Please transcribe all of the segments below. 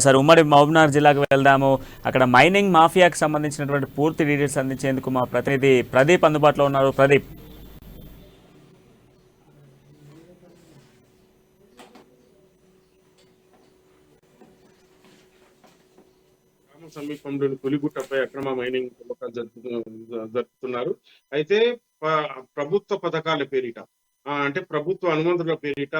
Sir ఉమ్మడి మహబూబ్నగర్ జిల్లాకు వెళ్దాము. అక్కడ మైనింగ్ మాఫియాకి సంబంధించినటువంటి పూర్తి డీటెయిల్స్ అందించేందుకు మా ప్రతినిధి ప్రదీప్ అందుబాటులో ఉన్నారు. ప్రదీప్. సమీపంలోని పులిగుట్టపై అక్రమ మైనింగ్ తవ్వకాలు జరుపుతున్నారు. అయితే ప్రభుత్వ పథకాల పేరిట అంటే ప్రభుత్వ అనుమతుల పేరిట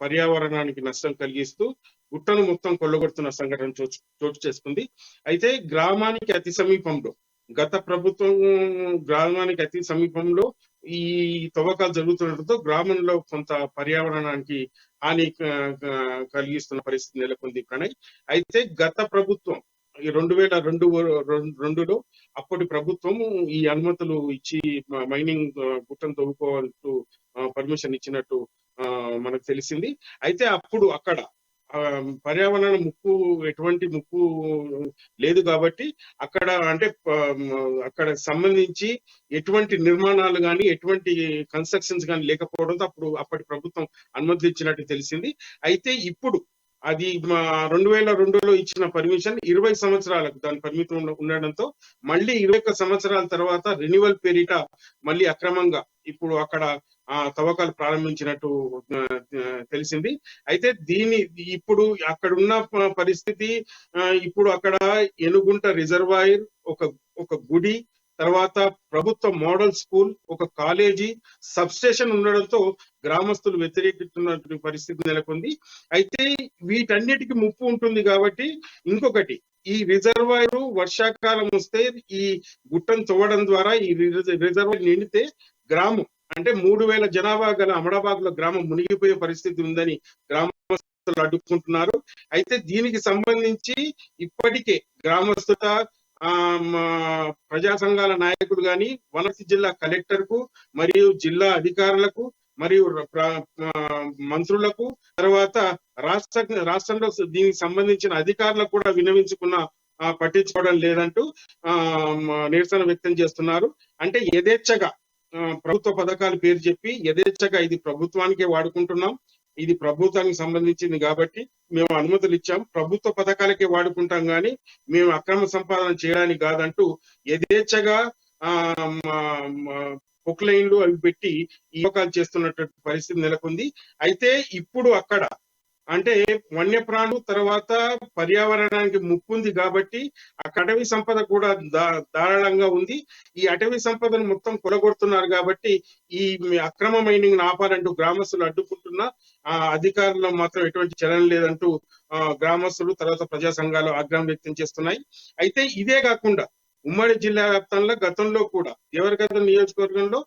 పర్యావరణానికి నష్టం కలిగిస్తూ గుట్టను మొత్తం కొల్లగొడుతున్న సంఘటన చోటు చేసుకుంది. అయితే గ్రామానికి అతి సమీపంలో గత ప్రభుత్వం గ్రామానికి అతి సమీపంలో ఈ తవ్వకాలు జరుగుతుండటంతో గ్రామంలో కొంత పర్యావరణానికి హాని కలిగిస్తున్న పరిస్థితి నెలకొంది ప్రణయ్. అయితే గత ప్రభుత్వం 2002లో అప్పటి ప్రభుత్వం ఈ అనుమతులు ఇచ్చి మైనింగ్ గుట్టను తవ్వుకోవాలంటూ పర్మిషన్ ఇచ్చినట్టు మనకు తెలిసింది. అయితే అప్పుడు అక్కడ పర్యావరణ ఎటువంటి ముప్పు లేదు కాబట్టి అక్కడ అంటే అక్కడ సంబంధించి ఎటువంటి నిర్మాణాలు కానీ ఎటువంటి కన్స్ట్రక్షన్స్ కానీ లేకపోవడంతో అప్పటి ప్రభుత్వం అనుమతి ఇచ్చినట్టు తెలిసింది. అయితే ఇప్పుడు అది 2002లో ఇచ్చిన పర్మిషన్ 20 సంవత్సరాలకు దాని పరిమితం ఉండడంతో మళ్ళీ 21 సంవత్సరాల తర్వాత రెన్యువల్ పేరిట మళ్ళీ అక్రమంగా ఇప్పుడు అక్కడ తవ్వకాలు ప్రారంభించినట్టు తెలిసింది. అయితే ఇప్పుడు అక్కడ ఉన్న పరిస్థితి ఇప్పుడు అక్కడ ఏనుగుంట రిజర్వాయర్, ఒక గుడి, తర్వాత ప్రభుత్వ మోడల్ స్కూల్, ఒక కాలేజీ, సబ్ స్టేషన్ ఉండడంతో గ్రామస్తులు వ్యతిరేకిస్తున్న పరిస్థితి నెలకొంది. అయితే వీటన్నిటికీ ముప్పు ఉంటుంది కాబట్టి ఇంకొకటి ఈ రిజర్వాయర్ వర్షాకాలం వస్తే ఈ గుట్టను తవ్వడం ద్వారా ఈ రిజర్వాయర్ నిండితే గ్రామం అంటే 3000 జనాభా గల అమడాబాద్ లో గ్రామం మునిగిపోయే పరిస్థితి ఉందని గ్రామస్తులు అడ్డుకుంటున్నారు. అయితే దీనికి సంబంధించి ఇప్పటికే గ్రామస్తుత ప్రజా సంఘాల నాయకులు గాని వనపర్తి జిల్లా కలెక్టర్ కు మరియు జిల్లా అధికారులకు మరియు మంత్రులకు తర్వాత రాష్ట్రంలో దీనికి సంబంధించిన అధికారులకు కూడా విన్నవించుకున్న పట్టించుకోవడం లేదంటూ నిరసన వ్యక్తం చేస్తున్నారు. అంటే యథేచ్ఛగా ప్రభుత్వ పథకాల పేరు చెప్పి యథేచ్ఛగా ఇది ప్రభుత్వానికే వాడుకుంటున్నాం, ఇది ప్రభుత్వానికి సంబంధించింది కాబట్టి మేము అనుమతులు ఇచ్చాం, ప్రభుత్వ పథకాలకే వాడుకుంటాం కానీ మేము అక్రమ సంపాదన చేయడానికి కాదంటూ యథేచ్ఛగా పొక్లైన్లు అవి పెట్టి ఈవకాలు చేస్తున్నటువంటి పరిస్థితి నెలకొంది. అయితే ఇప్పుడు అక్కడ అంటే వన్యప్రాణులు తర్వాత పర్యావరణానికి ముప్పు ఉంది కాబట్టి ఆ అటవీ సంపద కూడా ధారాళంగా ఉంది. ఈ అటవీ సంపదను మొత్తం కొలగొడుతున్నారు కాబట్టి ఈ అక్రమ మైనింగ్ ఆపాలంటూ గ్రామస్తులు అడ్డుకుంటున్న అధికారులు మాత్రం ఎటువంటి చలనం లేదంటూ గ్రామస్తులు తర్వాత ప్రజా సంఘాలు ఆగ్రహం వ్యక్తం చేస్తున్నాయి. అయితే ఇదే కాకుండా ఉమ్మడి జిల్లా వ్యాప్తంగా గతంలో కూడా దేవరగద్ద నియోజకవర్గంలో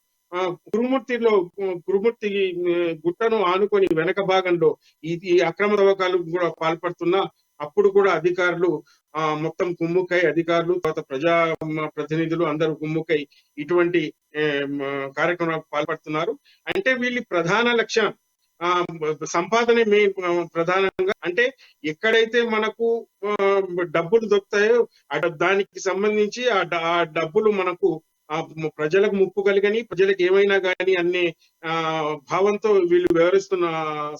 కురుమూర్తి గుట్టను ఆనుకొని వెనక భాగంలో ఈ అక్రమ తవ్వకాలు కూడా పాల్పడుతున్నా అప్పుడు కూడా అధికారులు మొత్తం కుమ్ముకై అధికారులు తర్వాత ప్రజా ప్రతినిధులు అందరూ కుమ్ముకై ఇటువంటి కార్యక్రమాలకు పాల్పడుతున్నారు. అంటే వీళ్ళ ప్రధాన లక్ష్యం సంపాదనే మెయిన్ ప్రధానంగా. అంటే ఎక్కడైతే మనకు డబ్బులు దొరుకుతాయో దానికి సంబంధించి ఆ డబ్బులు మనకు ప్రజలకు ముప్పు కలిగని ప్రజలకు ఏమైనా కానీ అనే భావంతో వీళ్ళు వ్యవహరిస్తున్న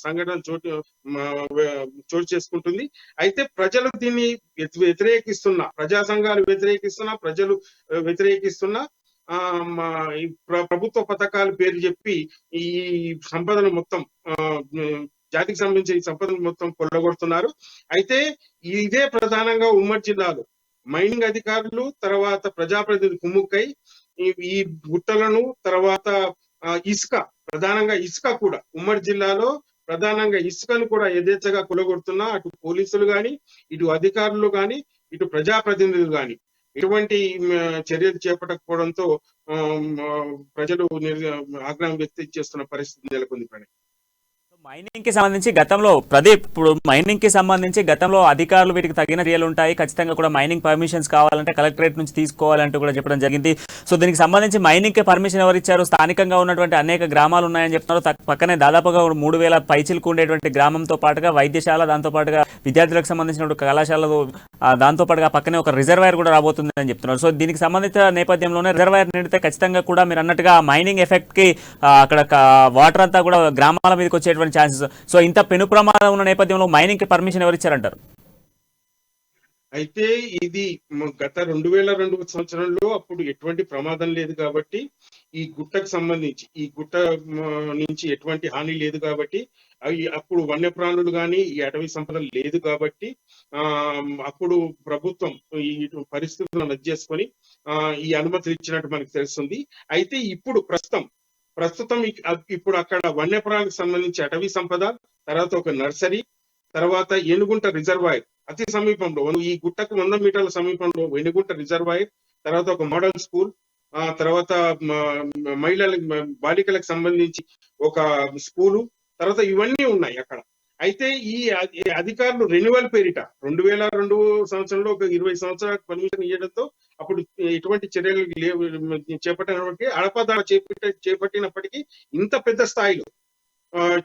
సంఘటన చోటు చేసుకుంటుంది. అయితే ప్రజలు దీన్ని వ్యతిరేకిస్తున్నా, ప్రజా సంఘాలు వ్యతిరేకిస్తున్నా, ప్రజలు వ్యతిరేకిస్తున్నా ప్రభుత్వ పథకాల పేరు చెప్పి ఈ సంపదను మొత్తం జాతికి సంబంధించిన ఈ సంపదను మొత్తం కొల్లగొడుతున్నారు. అయితే ఇదే ప్రధానంగా ఉమ్మడి జిల్లాలో మైనింగ్ అధికారులు తర్వాత ప్రజాప్రతినిధులు కుమ్ముక్కై ఈ గుట్టలను తర్వాత ఇసుక, ప్రధానంగా ఇసుక కూడా ఉమ్మడి జిల్లాలో ప్రధానంగా ఇసుకను కూడా యథేచ్ఛగా కొలగొడుతున్నా అటు పోలీసులు గాని ఇటు అధికారులు గాని ఇటు ప్రజాప్రతినిధులు గాని ఎటువంటి చర్యలు చేపట్టకపోవడంతో ప్రజలు ఆగ్రహం వ్యక్తం చేస్తున్న పరిస్థితి నెలకొంది. మైనింగ్ కి సంబంధించి గతంలో ప్రదీప్, ఇప్పుడు మైనింగ్ కి సంబంధించి గతంలో అధికారులు వీటికి తగిన చర్యలు ఉంటాయి, ఖచ్చితంగా కూడా మైనింగ్ పర్మిషన్స్ కావాలంటే కలెక్టరేట్ నుంచి తీసుకోవాలంటూ కూడా చెప్పడం జరిగింది. సో దీనికి సంబంధించి మైనింగ్ కి పర్మిషన్ ఎవరు ఇచ్చారు? స్థానికంగా ఉన్నటువంటి అనేక గ్రామాలు ఉన్నాయని చెప్తున్నారు. పక్కనే దాదాపుగా 3000 పైచిలకు ఉండేటువంటి గ్రామంతో పాటుగా వైద్యశాల, దాంతో పాటుగా విద్యార్థులకు సంబంధించిన కళాశాలలు, దాంతో పాటుగా పక్కనే ఒక రిజర్వాయర్ కూడా రాబోతుంది అని చెప్తున్నారు. సో దీనికి సంబంధించిన నేపథ్యంలోనే రిజర్వాయర్ నిండితే ఖచ్చితంగా కూడా మీరు అన్నట్టుగా మైనింగ్ ఎఫెక్ట్ కి అక్కడ వాటర్ అంతా కూడా గ్రామాల మీదకి వచ్చేటువంటి ఛాన్సెస్. సో ఇంత పెను ప్రమాదం ఉన్న నేపథ్యంలో మైనింగ్ కి పర్మిషన్ ఎవరు ఇచ్చారంటారు? అయితే ఇది గత 2002 సంవత్సరంలో అప్పుడు ఎటువంటి ప్రమాదం లేదు కాబట్టి ఈ గుట్టకు సంబంధించి ఈ గుట్ట నుంచి ఎటువంటి హాని లేదు కాబట్టి అప్పుడు వన్యప్రాణులు కానీ ఈ అటవీ సంపద లేదు కాబట్టి అప్పుడు ప్రభుత్వం ఈ పరిస్థితులను నది చేసుకొని ఈ అనుమతులు ఇచ్చినట్టు మనకు తెలుస్తుంది. అయితే ఇప్పుడు ప్రస్తుతం ఇప్పుడు అక్కడ వన్యప్రాణులకు సంబంధించి అటవీ సంపద, తర్వాత ఒక నర్సరీ, తర్వాత ఏనుగుంట రిజర్వాయర్ అతి సమీపంలో ఈ గుట్టకు 100 మీటర్ల సమీపంలో ఏనుగుంట రిజర్వాయర్, తర్వాత ఒక మోడల్ స్కూల్, తర్వాత బాలికలకు సంబంధించి ఒక స్కూలు, తర్వాత ఇవన్నీ ఉన్నాయి అక్కడ. అయితే ఈ అధికారులు రెన్యువల్ పేరిట 2002 సంవత్సరంలో ఒక 20 సంవత్సరాలకు పర్మిషన్ ఇవ్వడంతో అప్పుడు ఎటువంటి చర్యలు చేపట్టినప్పటికీ అడపదా చేపట్టినప్పటికీ ఇంత పెద్ద స్థాయిలో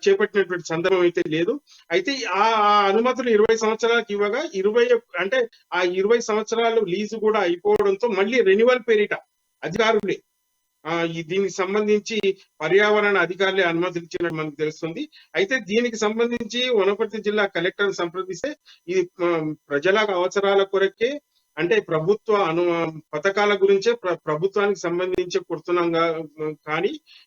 చేపట్టినటువంటి సందర్భం అయితే లేదు. అయితే ఆ అనుమతులు 20 సంవత్సరాలకు ఇవ్వగా 20 సంవత్సరాలు లీజు కూడా అయిపోవడంతో మళ్ళీ రెన్యువల్ పేరిట అధికారులే దీనికి సంబంధించి పర్యావరణ అధికారులే అనుమతులు ఇచ్చినట్టు మనకు తెలుస్తుంది. అయితే దీనికి సంబంధించి వనపర్తి జిల్లా కలెక్టర్ సంప్రదిస్తే ఇది ప్రజల అవసరాల కొరకే, అంటే ప్రభుత్వ పథకాల గురించే ప్రభుత్వానికి సంబంధించి కొడుతున్నాం కానీ